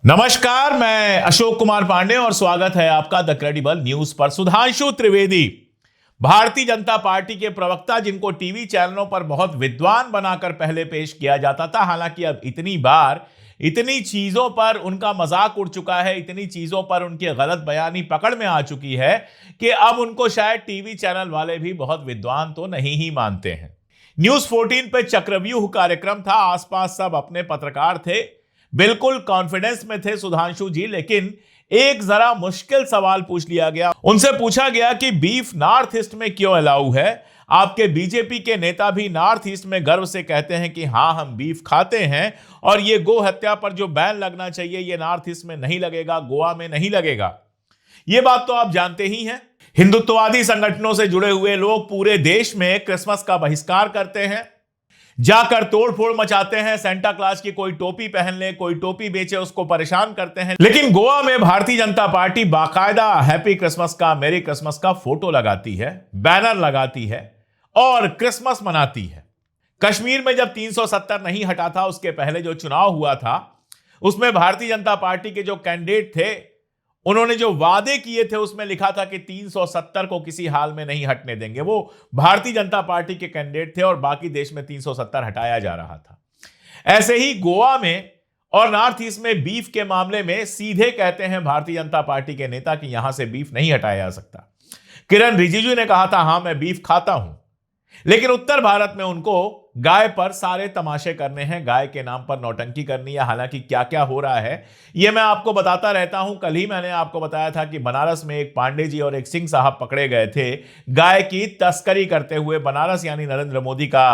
नमस्कार, मैं अशोक कुमार पांडे और स्वागत है आपका द क्रेडिबल न्यूज पर। सुधांशु त्रिवेदी, भारतीय जनता पार्टी के प्रवक्ता, जिनको टीवी चैनलों पर बहुत विद्वान बनाकर पहले पेश किया जाता था। हालांकि अब इतनी बार इतनी चीजों पर उनका मजाक उड़ चुका है, इतनी चीजों पर उनकी गलत बयानी पकड़ में आ चुकी है कि अब उनको शायद टीवी चैनल वाले भी बहुत विद्वान तो नहीं ही मानते हैं। न्यूज 14 पे चक्रव्यूह कार्यक्रम था। आसपास सब अपने पत्रकार थे, बिल्कुल कॉन्फिडेंस में थे सुधांशु जी, लेकिन एक जरा मुश्किल सवाल पूछ लिया गया। उनसे पूछा गया कि बीफ नॉर्थ ईस्ट में क्यों अलाउ है। आपके बीजेपी के नेता भी नॉर्थ ईस्ट में गर्व से कहते हैं कि हां, हम बीफ खाते हैं और ये गो हत्या पर जो बैन लगना चाहिए ये नॉर्थ ईस्ट में नहीं लगेगा, गोवा में नहीं लगेगा। ये बात तो आप जानते ही हैं। हिंदुत्ववादी संगठनों से जुड़े हुए लोग पूरे देश में क्रिसमस का बहिष्कार करते हैं, जाकर तोड़फोड़ मचाते हैं। सेंटा क्लॉज की कोई टोपी पहन ले, कोई टोपी बेचे, उसको परेशान करते हैं। लेकिन गोवा में भारतीय जनता पार्टी बाकायदा हैप्पी क्रिसमस का, मेरी क्रिसमस का फोटो लगाती है, बैनर लगाती है और क्रिसमस मनाती है। कश्मीर में जब 370 नहीं हटा था, उसके पहले जो चुनाव हुआ था उसमें भारतीय जनता पार्टी के जो कैंडिडेट थे, उन्होंने जो वादे किए थे उसमें लिखा था कि 370 को किसी हाल में नहीं हटने देंगे। वो भारतीय जनता पार्टी के कैंडिडेट थे और बाकी देश में 370 हटाया जा रहा था। ऐसे ही गोवा में और नॉर्थ ईस्ट में बीफ के मामले में सीधे कहते हैं भारतीय जनता पार्टी के नेता कि यहां से बीफ नहीं हटाया जा सकता। किरण रिजिजू ने कहा था, हां मैं बीफ खाता हूं, लेकिन उत्तर भारत में उनको गाय पर सारे तमाशे करने हैं, गाय के नाम पर नौटंकी करनी है। हालांकि क्या क्या हो रहा है यह मैं आपको बताता रहता हूं। कल ही मैंने आपको बताया था कि बनारस में एक पांडे जी और एक सिंह साहब पकड़े गए थे गाय की तस्करी करते हुए। बनारस यानी नरेंद्र मोदी का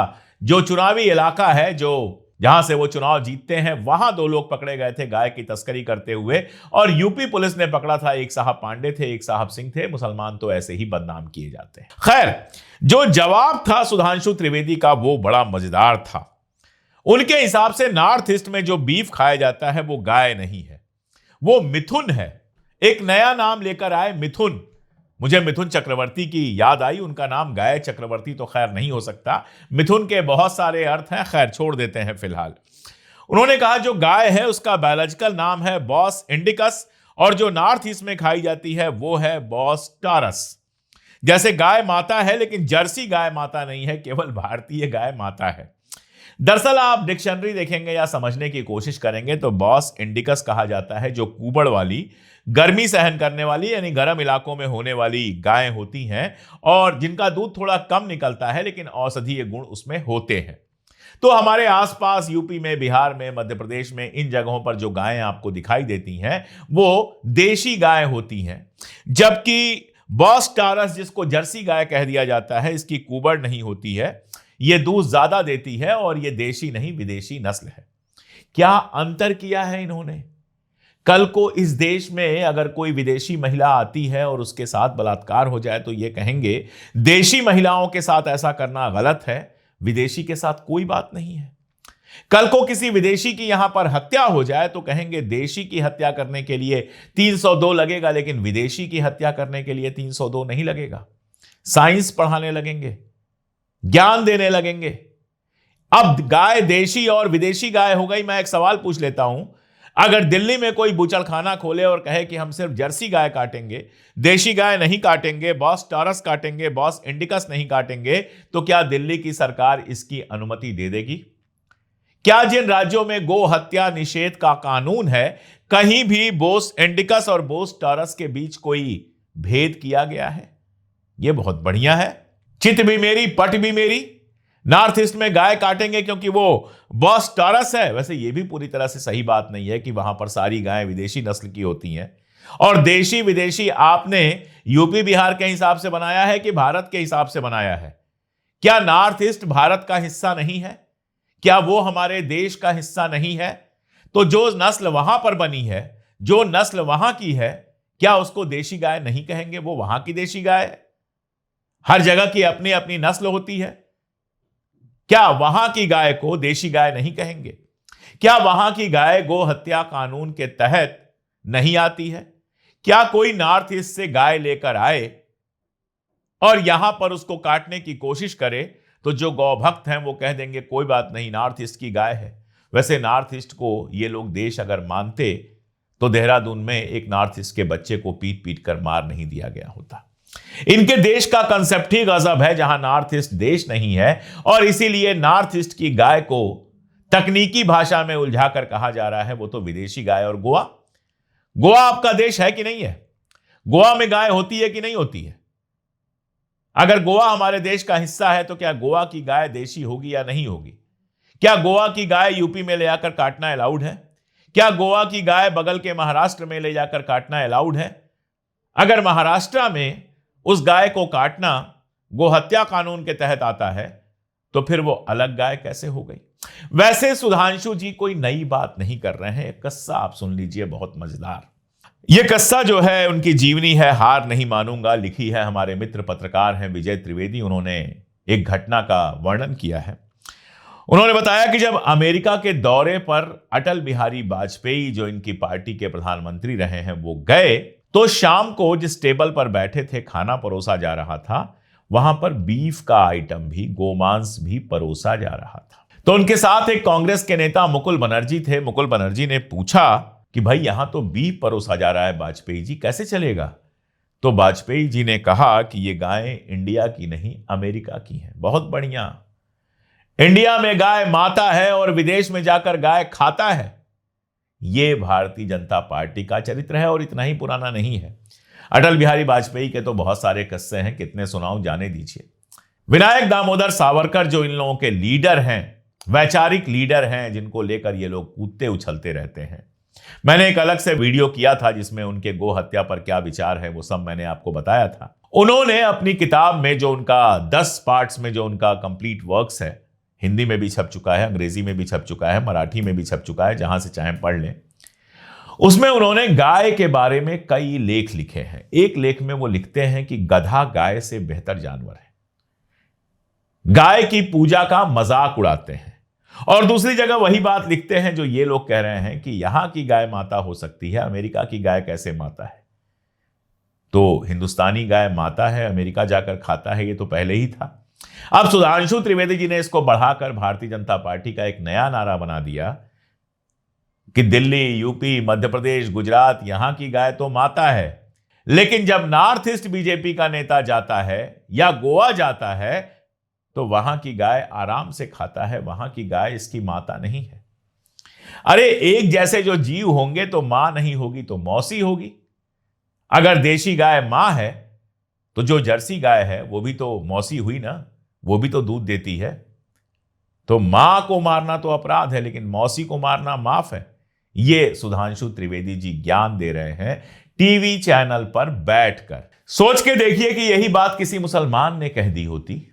जो चुनावी इलाका है, जो जहां से वो चुनाव जीतते हैं, वहां दो लोग पकड़े गए थे गाय की तस्करी करते हुए। और यूपी पुलिस ने पकड़ा था, एक साहब पांडे थे, एक साहब सिंह थे। मुसलमान तो ऐसे ही बदनाम किए जाते हैं। खैर, जो जवाब था सुधांशु त्रिवेदी का वो बड़ा मजेदार था। उनके हिसाब से नॉर्थ ईस्ट में जो बीफ खाया जाता है वो गाय नहीं है, वो मिथुन है। एक नया नाम लेकर आए, मिथुन। मुझे मिथुन चक्रवर्ती की याद आई। उनका नाम गाय चक्रवर्ती तो खैर नहीं हो सकता, मिथुन के बहुत सारे अर्थ हैं, खैर छोड़ देते हैं फिलहाल। उन्होंने कहा जो गाय है उसका बायोलॉजिकल नाम है बॉस इंडिकस और जो नॉर्थ ईस्ट में खाई जाती है वो है बॉस टॉरस। जैसे गाय माता है, लेकिन जर्सी गाय माता नहीं है, केवल भारतीय गाय माता है। दरअसल आप डिक्शनरी देखेंगे या समझने की कोशिश करेंगे तो बॉस इंडिकस कहा जाता है जो कुबड़ वाली, गर्मी सहन करने वाली यानी गर्म इलाकों में होने वाली गायें होती हैं और जिनका दूध थोड़ा कम निकलता है, लेकिन औषधीय गुण उसमें होते हैं। तो हमारे आसपास यूपी में, बिहार में, मध्य प्रदेश में, इन जगहों पर जो गायें आपको दिखाई देती हैं वो देशी गाय होती हैं। जबकि बॉस टॉरस, जिसको जर्सी गाय कह दिया जाता है, इसकी कुबड़ नहीं होती है, ये दूध ज्यादा देती है और ये देशी नहीं विदेशी नस्ल है। क्या अंतर किया है इन्होंने? कल को इस देश में अगर कोई विदेशी महिला आती है और उसके साथ बलात्कार हो जाए तो ये कहेंगे देशी महिलाओं के साथ ऐसा करना गलत है, विदेशी के साथ कोई बात नहीं है। कल को किसी विदेशी की यहां पर हत्या हो जाए तो कहेंगे देशी की हत्या करने के लिए 302 लगेगा, लेकिन विदेशी की हत्या करने के लिए 302 नहीं लगेगा। साइंस पढ़ाने लगेंगे, ज्ञान देने लगेंगे। अब गाय देशी और विदेशी गाय हो गई। मैं एक सवाल पूछ लेता हूं, अगर दिल्ली में कोई बुचड़खाना खोले और कहे कि हम सिर्फ जर्सी गाय काटेंगे, देशी गाय नहीं काटेंगे, बॉस टॉरस काटेंगे, बॉस इंडिकस नहीं काटेंगे, तो क्या दिल्ली की सरकार इसकी अनुमति दे देगी? क्या जिन राज्यों में गो हत्या निषेध का कानून है, कहीं भी बोस इंडिकस और बोस टॉरस के बीच कोई भेद किया गया है? यह बहुत बढ़िया है। चित भी मेरी, पट भी मेरी। नॉर्थ ईस्ट में गाय काटेंगे क्योंकि वो बॉस टॉरस है। वैसे ये भी पूरी तरह से सही बात नहीं है कि वहां पर सारी गायें विदेशी नस्ल की होती हैं। और देशी विदेशी आपने यूपी बिहार के हिसाब से बनाया है कि भारत के हिसाब से बनाया है? क्या नॉर्थ ईस्ट भारत का हिस्सा नहीं है? क्या वो हमारे देश का हिस्सा नहीं है? तो जो नस्ल वहां पर बनी है, जो नस्ल वहां की है, क्या उसको देशी गाय नहीं कहेंगे? वो वहां की देशी गाय है। हर जगह की अपनी अपनी नस्ल होती है। क्या वहां की गाय को देशी गाय नहीं कहेंगे? क्या वहां की गाय गो हत्या कानून के तहत नहीं आती है? क्या कोई नॉर्थ ईस्ट से गाय लेकर आए और यहां पर उसको काटने की कोशिश करे तो जो गौ भक्त हैं वो कह देंगे कोई बात नहीं, नॉर्थ ईस्ट की गाय है। वैसे नॉर्थ ईस्ट को ये लोग देश अगर मानते तो देहरादून में एक नॉर्थ ईस्ट के बच्चे को पीट पीट कर मार नहीं दिया गया होता। इनके देश का कंसेप्ट ही गजब है, जहां नॉर्थ ईस्ट देश नहीं है और इसीलिए नॉर्थ ईस्ट की गाय को तकनीकी भाषा में उलझाकर कहा जा रहा है वो तो विदेशी गाय। और गोवा, गोवा आपका देश है कि नहीं है? गोवा में गाय होती है कि नहीं होती है? अगर गोवा हमारे देश का हिस्सा है तो क्या गोवा की गाय देशी होगी या नहीं होगी? क्या गोवा की गाय यूपी में ले जाकर काटना अलाउड है? क्या गोवा की गाय बगल के महाराष्ट्र में ले जाकर काटना अलाउड है? अगर महाराष्ट्र में उस गाय को काटना गोहत्या कानून के तहत आता है तो फिर वो अलग गाय कैसे हो गई? वैसे सुधांशु जी कोई नई बात नहीं कर रहे हैं, किस्सा आप सुन लीजिए, बहुत मजेदार। यह किस्सा जो है उनकी जीवनी है, हार नहीं मानूंगा, लिखी है हमारे मित्र पत्रकार हैं विजय त्रिवेदी। उन्होंने एक घटना का वर्णन किया है। उन्होंने बताया कि जब अमेरिका के दौरे पर अटल बिहारी वाजपेयी, जो इनकी पार्टी के प्रधानमंत्री रहे हैं, वो गए तो शाम को जिस टेबल पर बैठे थे खाना परोसा जा रहा था, वहां पर बीफ का आइटम भी, गोमांस भी परोसा जा रहा था। तो उनके साथ एक कांग्रेस के नेता मुकुल बनर्जी थे। मुकुल बनर्जी ने पूछा कि भाई यहां तो बीफ परोसा जा रहा है वाजपेयी जी, कैसे चलेगा? तो वाजपेयी जी ने कहा कि ये गाय इंडिया की नहीं अमेरिका की है। बहुत बढ़िया, इंडिया में गाय माता है और विदेश में जाकर गाय खाता है। यह भारतीय जनता पार्टी का चरित्र है और इतना ही पुराना नहीं है। अटल बिहारी वाजपेयी के तो बहुत सारे किस्से हैं, कितने सुनाऊं, जाने दीजिए। विनायक दामोदर सावरकर जो इन लोगों के लीडर हैं, वैचारिक लीडर हैं, जिनको लेकर ये लोग कूदते उछलते रहते हैं। मैंने एक अलग से वीडियो किया था जिसमें उनके गो हत्या पर क्या विचार है वो सब मैंने आपको बताया था। उन्होंने अपनी किताब में जो उनका 10 पार्ट्स में जो उनका कंप्लीट वर्क्स है, हिंदी में भी छप चुका है, अंग्रेजी में भी छप चुका है, मराठी में भी छप चुका है, जहां से चाहे पढ़ लें, उसमें उन्होंने गाय के बारे में कई लेख लिखे हैं। एक लेख में वो लिखते हैं कि गधा गाय से बेहतर जानवर है, गाय की पूजा का मजाक उड़ाते हैं। और दूसरी जगह वही बात लिखते हैं जो ये लोग कह रहे हैं कि यहां की गाय माता हो सकती है, अमेरिका की गाय कैसे माता है? तो हिंदुस्तानी गाय माता है, अमेरिका जाकर खाता है, ये तो पहले ही था। अब सुधांशु त्रिवेदी जी ने इसको बढ़ाकर भारतीय जनता पार्टी का एक नया नारा बना दिया कि दिल्ली, यूपी, मध्य प्रदेश, गुजरात, यहां की गाय तो माता है, लेकिन जब नॉर्थ ईस्ट बीजेपी का नेता जाता है या गोवा जाता है तो वहां की गाय आराम से खाता है, वहां की गाय इसकी माता नहीं है। अरे एक जैसे जो जीव होंगे तो मां नहीं होगी तो मौसी होगी। अगर देशी गाय मां है तो जो जर्सी गाय है वो भी तो मौसी हुई ना, वो भी तो दूध देती है। तो मां को मारना तो अपराध है, लेकिन मौसी को मारना माफ है। ये सुधांशु त्रिवेदी जी ज्ञान दे रहे हैं टीवी चैनल पर बैठकर। सोच के देखिए कि यही बात किसी मुसलमान ने कह दी होती,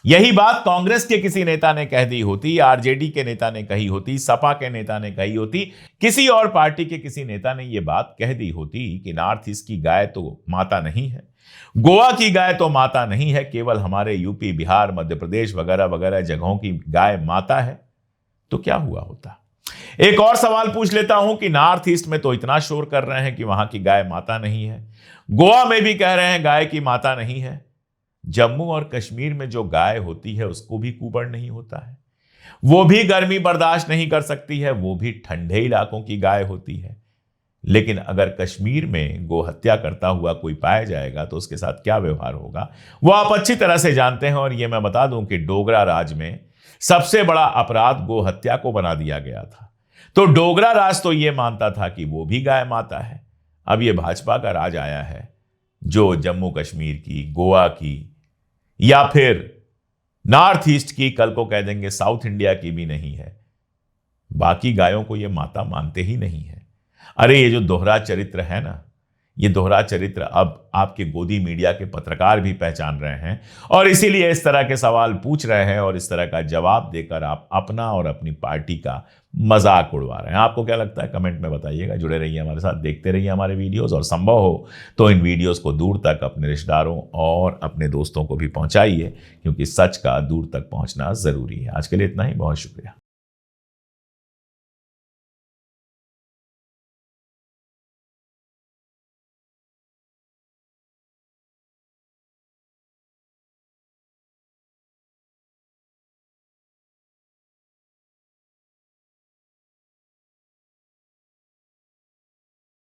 यही बात कांग्रेस के किसी नेता ने कह दी होती, आरजेडी के नेता ने कही होती, सपा के नेता ने कही होती, किसी और पार्टी के किसी नेता ने यह बात कह दी होती कि नॉर्थ ईस्ट की गाय तो माता नहीं है, गोवा की गाय तो माता नहीं है, केवल हमारे यूपी, बिहार, मध्य प्रदेश वगैरह वगैरह जगहों की गाय माता है, तो क्या हुआ होता? एक और सवाल पूछ लेता हूं कि नॉर्थ ईस्ट में तो इतना शोर कर रहे हैं कि वहां की गाय माता नहीं है, गोवा में भी कह रहे हैं गाय की माता नहीं है, जम्मू और कश्मीर में जो गाय होती है उसको भी कुबड़ नहीं होता है, वो भी गर्मी बर्दाश्त नहीं कर सकती है, वो भी ठंडे इलाकों की गाय होती है। लेकिन अगर कश्मीर में गो हत्या करता हुआ कोई पाया जाएगा तो उसके साथ क्या व्यवहार होगा वो आप अच्छी तरह से जानते हैं। और यह मैं बता दूं कि डोगरा राज में सबसे बड़ा अपराध गो हत्या को बना दिया गया था। तो डोगरा राज तो यह मानता था कि वो भी गाय माता है। अब यह भाजपा का राज आया है जो जम्मू कश्मीर की, गोवा की या फिर नॉर्थ ईस्ट की, कल को कह देंगे साउथ इंडिया की भी नहीं है, बाकी गायों को ये माता मानते ही नहीं है। अरे ये जो दोहरा चरित्र है ना, ये दोहरा चरित्र अब आपके गोदी मीडिया के पत्रकार भी पहचान रहे हैं और इसीलिए इस तरह के सवाल पूछ रहे हैं और इस तरह का जवाब देकर आप अपना और अपनी पार्टी का मजाक उड़वा रहे हैं। आपको क्या लगता है कमेंट में बताइएगा। जुड़े रहिए हमारे साथ, देखते रहिए हमारे वीडियोस और संभव हो तो इन वीडियोस को दूर तक अपने रिश्तेदारों और अपने दोस्तों को भी पहुंचाइए, क्योंकि सच का दूर तक पहुंचना जरूरी है। आज के लिए इतना ही, बहुत शुक्रिया।